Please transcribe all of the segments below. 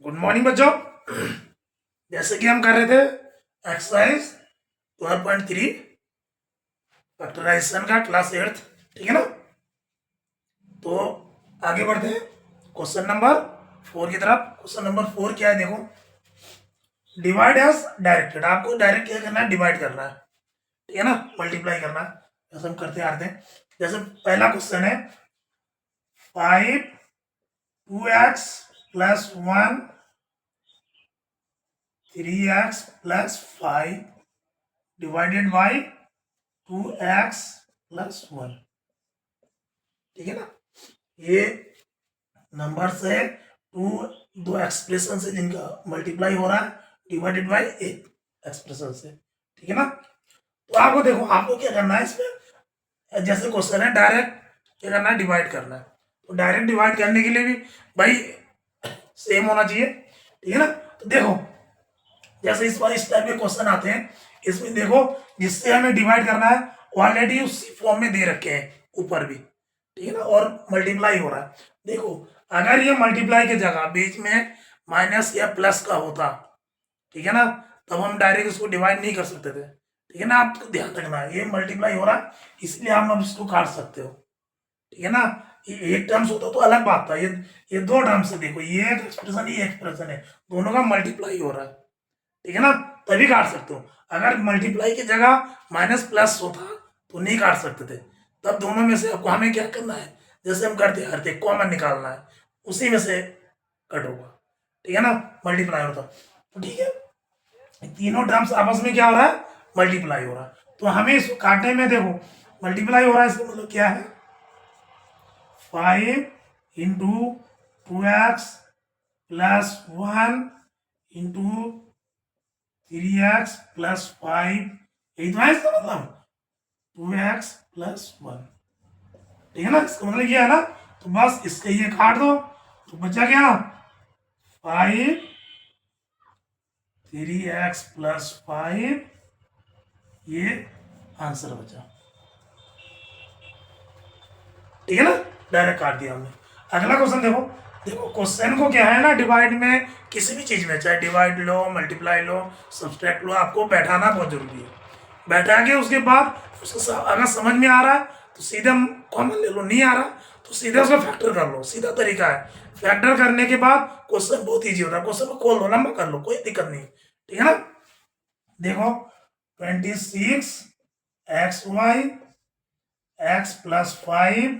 Good morning बच्चों। जैसे कि हम कर रहे थे एक्सरसाइज 12.3 फैक्टराइजेशन का क्लास 8, ठीक है ना। तो आगे बढ़ते हैं क्वेश्चन नंबर 4 की तरफ। क्वेश्चन नंबर 4 क्या है, देखो। डिवाइड एज डायरेक्टेड, आपको डायरेक्ट क्या करना है, डिवाइड करना है, ठीक है ना, मल्टीप्लाई करना है, जैसे हम करते आ रहे हैं। जैसे पहला क्वेश्चन है 5 2x plus 1 3x plus 5 divided by 2x plus 1, ठीक है ना। ये नंबर से दो एक्सप्रेशन से जिनका मल्टीप्लाई हो रहा है डिवाइडेड बाय एक एक्सप्रेशन से, ठीक है ना। तो आपको देखो, आपको क्या करना है इसमें, जैसे क्वेश्चन है डायरेक्ट क्या करना है, डिवाइड करना है। तो डायरेक्ट डिवाइड करने के लिए भी भाई सेम होना चाहिए, ठीक है ना। तो देखो, जैसे इस टाइप के क्वेश्चन आते हैं, इसमें देखो जिससे हमें डिवाइड करना है ऑलरेडी उसी फॉर्म में दे रखे हैं ऊपर भी, ठीक है ना, और मल्टीप्लाई हो रहा है। देखो, अगर ये मल्टीप्लाई की जगह बीच में माइनस या प्लस का होता, ठीक है ना, तब हम डायरेक्ट इसको डिवाइड नहीं कर सकते थे, ठीक है ना। आपको ध्यान रखना है ये मल्टीप्लाई हो रहा है, इसलिए हम अब इसको काट सकते हो, ठीक है ना। ये एक टर्म्स होता तो अलग बात था, ये दो टर्म्स है। देखो, ये एक एक्सप्रेशन, ये एक्सप्रेशन है, दोनों का मल्टीप्लाई हो रहा है, ठीक है ना, तभी काट सकते हो। अगर मल्टीप्लाई की जगह माइनस प्लस होता तो नहीं काट सकते थे। तब दोनों में से आपको हमें क्या करना है, जैसे हम करते हरते कॉमन निकालना है, उसी में से कट होगा, ठीक है ना, मल्टीप्लाई होता। तो ठीक है, तीनों टर्म्स आपस में क्या हो रहा है, मल्टीप्लाई हो रहा है। तो हमें इसको काटने में देखो मल्टीप्लाई हो रहा है, इसका मतलब क्या है, 5 into 2x plus 1 into 3x plus 5, यही तो है इसका मतलब, 2x प्लस 1, ठीक है ना। इसका मतलब ये है ना। तो बस इसके ये काट दो, तो बचा क्या, 5 3x प्लस 5, ये आंसर बचा, ठीक है ना। डायरेक्ट काट दिया हमने। अगला क्वेश्चन देखो। देखो क्वेश्चन को क्या है ना, डिवाइड में किसी भी चीज में, चाहे डिवाइड लो, मल्टीप्लाई लो, सब्सट्रैक्ट लो, आपको बैठाना बहुत जरूरी है। बैठा के उसके बाद उसको अगर समझ में आ रहा है तो सीधे हम कॉमन ले लो, नहीं आ रहा तो सीधे उसका फैक्टर कर लो, सीधा तरीका है। फैक्टर करने के बाद क्वेश्चन बहुत ईजी होता है, क्वेश्चन को खोल दो, लंबा कर लो, कोई दिक्कत नहीं, ठीक है ना। देखो 26 plus 5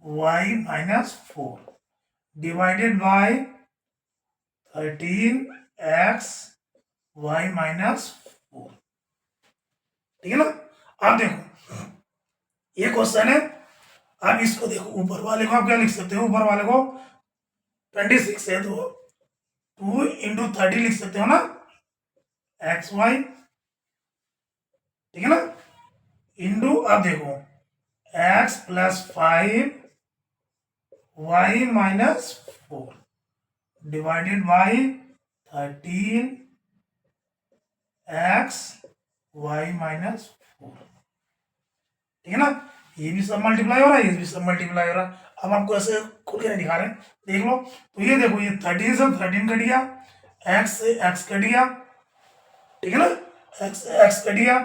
y minus 4 divided by 13x y minus 4, ठीक है ना। अब देखो ये क्वेश्चन है। अब इसको देखो, ऊपर वाले को आप क्या लिख सकते हो, ऊपर वाले को 26 है तो 2 इंटू 30 लिख सकते हो ना, एक्स वाई, ठीक है ना, इंटू अब देखो x plus 5 y minus 4 divided by 13 x y minus 4, ठीक है ना। ये भी सब मल्टीप्लाई हो रहा है, ये भी सब मल्टीप्लाई हो रहा है। अब आपको ऐसे खुल के नहीं दिखा रहे, देख लो। तो ये देखो, ये 13 से 13 कट गया, x से x कट गया, ठीक है ना, x से x कट गया।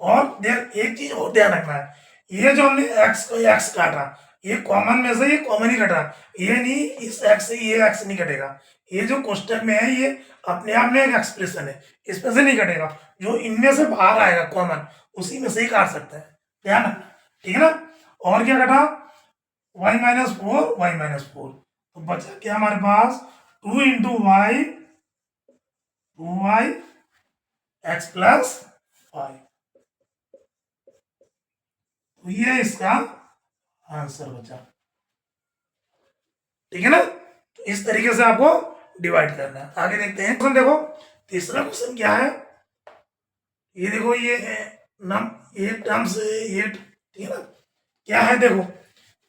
और एक चीज और ध्यान रखना है, ये जो हमने x को x काटा, ये कॉमन में से ये कॉमन ही कटा, ये नहीं इस x से ये x नहीं कटेगा। ये जो कोष्टक में है ये अपने आप में एक एक्सप्रेशन है, इसमें से नहीं कटेगा, जो इनमें से बाहर आएगा कॉमन, उसी में से ही काट सकते हैं, ध्यान रखना, ठीक है ना। और क्या कटा, y माइनस 4 y माइनस 4, तो बचा क्या हमारे पास, 2 into Y 2y x plus 5, तो ये इसका आंसर बचा, ठीक है ना। तो इस तरीके से आपको डिवाइड करना है। आगे देखते हैं क्वेश्चन। देखो तीसरा क्वेश्चन क्या है, ये देखो, ये नम एक टर्म से ये, ठीक है ना, क्या है देखो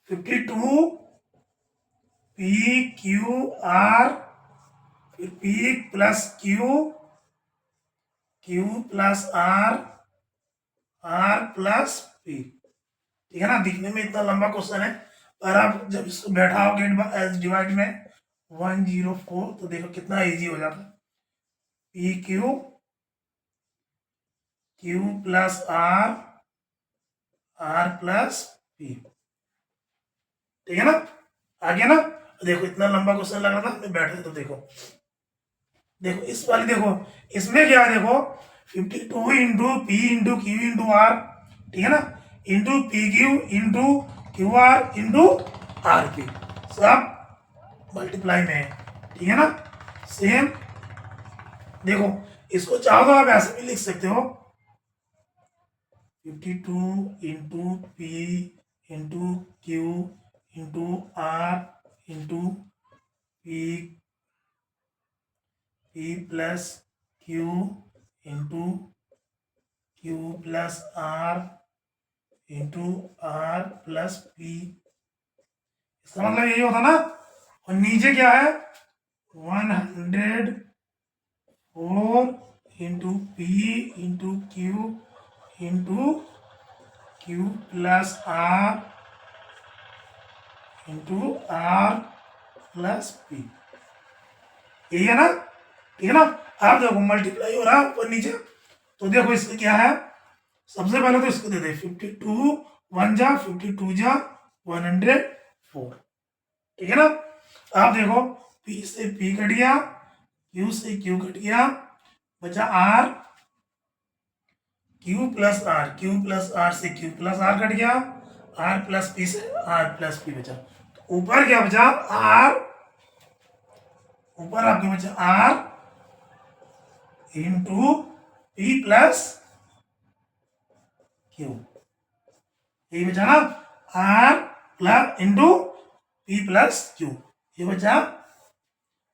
52 पी क्यू आर, फिर P plus Q, Q plus R, R plus P, ठीक है ना। दिखने में इतना लंबा क्वेश्चन है, पर आप जब इसको बैठाओगे डिवाइड में 104। तो देखो कितना इजी हो जाता है, P Q Q plus R R plus P, ठीक है ना, आ गया ना। देखो इतना लंबा क्वेश्चन लग रहा था, मैं बैठे तो देखो देखो इस वाली देखो, इसमें क्या है देखो 52 into P into Q into R, ठीक है ना, into P Q into Q R into R P, सब मल्टीप्लाई में है, ठीक है ना। सेम देखो, इसको चाहो तो आप ऐसे भी लिख सकते हो, 52 into P into Q into R into P P plus Q into Q plus R into R plus P, इसका मतलब यही होता ना। और नीचे क्या है 104 into P into Q plus R into R plus P, यही है ना, ठीक है ना। आप देखो मल्टीप्लाई हो रहा है ऊपर नीचे, तो देखो इसका क्या है, सबसे पहले तो इसको दे दे 52 1 जा 52 जा 104, ठीक है ना। आप देखो P से P कट गया, Q से Q कट गया, बचा R, Q plus R, Q plus R से Q प्लस R कट गया, R प्लस P से R प्लस P बचा। तो ऊपर क्या बचा R, ऊपर आपके बचा R into P plus Q, यही बचा ना, R plus into P plus Q, ये बचा।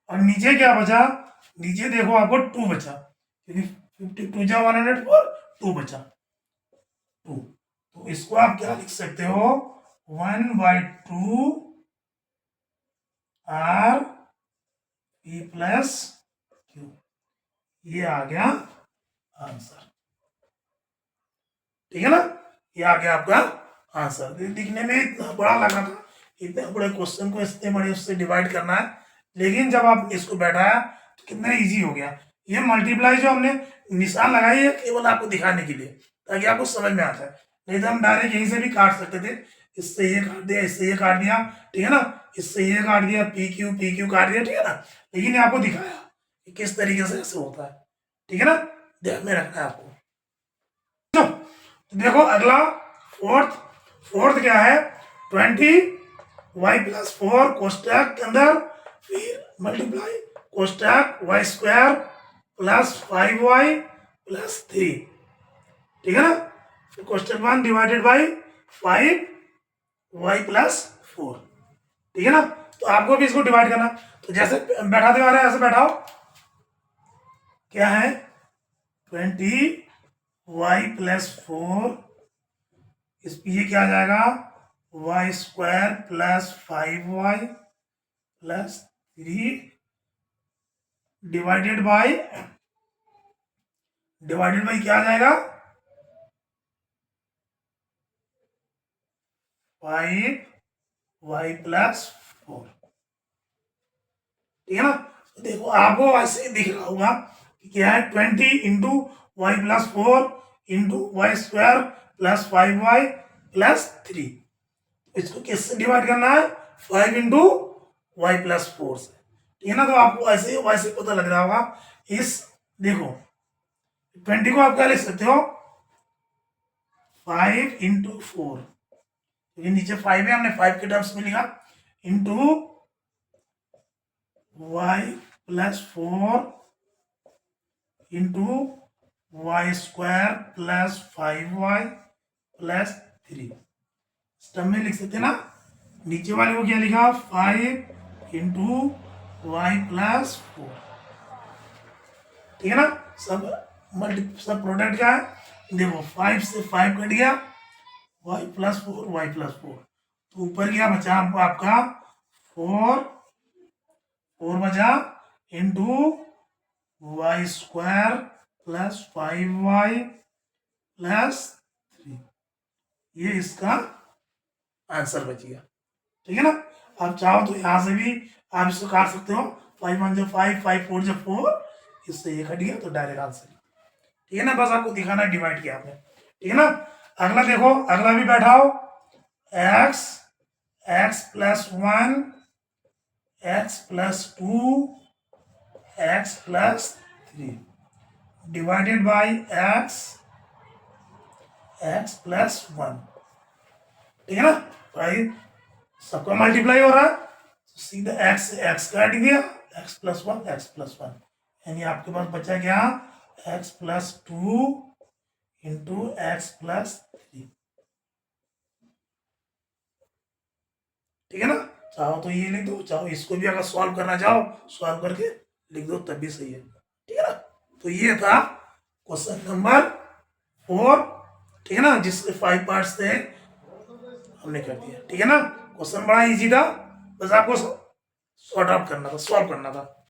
और नीचे क्या बचा, नीचे देखो आपको 2 बचा, क्योंकि 52 जा 104, 2 बचा 2, तो इसको आप क्या लिख सकते हो 1/2 आर पी प्लस क्यू, ये आ गया आंसर, ठीक है ना, ये आ गया आपका आंसर। दिखने में इतना बड़ा लग रहा था, इतने बड़े क्वेश्चन को इतने बड़े उससे डिवाइड करना है, लेकिन जब आप इसको बैठाया तो कितना इजी हो गया। ये मल्टीप्लाई जो हमने निशान लगाई है केवल आपको दिखाने के लिए, ताकि आपको समझ में आता है, नहीं तो हम डायरेक्ट यहीं से भी काट सकते थे, इससे ये काट दिया, इससे ये काट दिया, ठीक है ना, इससे ये काट दिया, पी क्यू काट दिया, ठीक है ना, लेकिन आपको दिखाया कि किस तरीके से ऐसे होता है, ठीक है ना, ध्यान में रखना है आपको। तो देखो अगला फोर्थ क्या है 20 y प्लस 4 कोष्टक के अंदर, फिर मल्टीप्लाई कोष्टक y square plus 5y plus 3, ठीक है ना, फिर question 1 divided by 5y plus 4, ठीक है ना। तो आपको भी इसको डिवाइड करना, तो जैसे बैठाते आ रहे हैं ऐसे बैठाओ, क्या है 20y प्लस 4, इस ये क्या आ जाएगा y square plus 5y plus 3 divided by क्या आ जाएगा 5y प्लस 4, ठीक है ना। तो देखो आपको ऐसे ही दिख रहा होगा कि क्या है 20 into Y plus 4 into Y square plus 5y plus 3, इसको किससे डिवाइड करना है 5 इंटू वाई प्लस 4 से, ठीक है ना। तो आपको ऐसे वैसे पता लग रहा होगा, इस देखो 20 को आप क्या लिख सकते हो 5 इंटू 4, क्योंकि नीचे 5 है, हमने 5 के टर्म्स में लिखा, into y plus 4 into Y square plus 5y plus 3, स्टम में लिख सकते ना। नीचे वाले को क्या लिखा 5 इंटू वाई प्लस 4, ठीक है ना। सब प्रोडक्ट क्या है देखो 5 से 5 कट गया, y प्लस 4 तो ऊपर क्या बचा आपका 4 बचा into Y square plus 5y plus 3, ये इसका आंसर बच गया, ठीक है ना। आप चाहो तो यहाँ से भी आप इसको काट सकते हो, 5 1 जो 5, 5 4 जो 4, इससे ये कट गया तो डायरेक्ट आंसर। ठीक है ना, बस आपको दिखाना है डिवाइड किया आपने। ठीक है ना, अगला देखो, अगला भी बैठाओ, X X plus 1 X plus 2 X plus 3 divided by X X plus 1। ठीक है ना भाई, सबका मल्टीप्लाई हो रहा है, तो सीधा एक्स एक्स काट दिया, एक्स प्लस 1 एक्स प्लस 1, यानी आपके पास बचा क्या, x plus 2 into x plus 3। ठीक है ना, चाहो तो ये लिख दो, चाहो इसको भी अगर सॉल्व करना चाहो सॉल्व करके लिख दो तब भी सही है। ठीक है ना, तो ये था क्वेश्चन नंबर 4। ठीक है ना, जिसके 5 पार्ट्स थे हमने कर दिया। ठीक है ना, क्वेश्चन बड़ा इजी था, बस आपको सॉर्ट आउट करना था, सॉल्व करना था।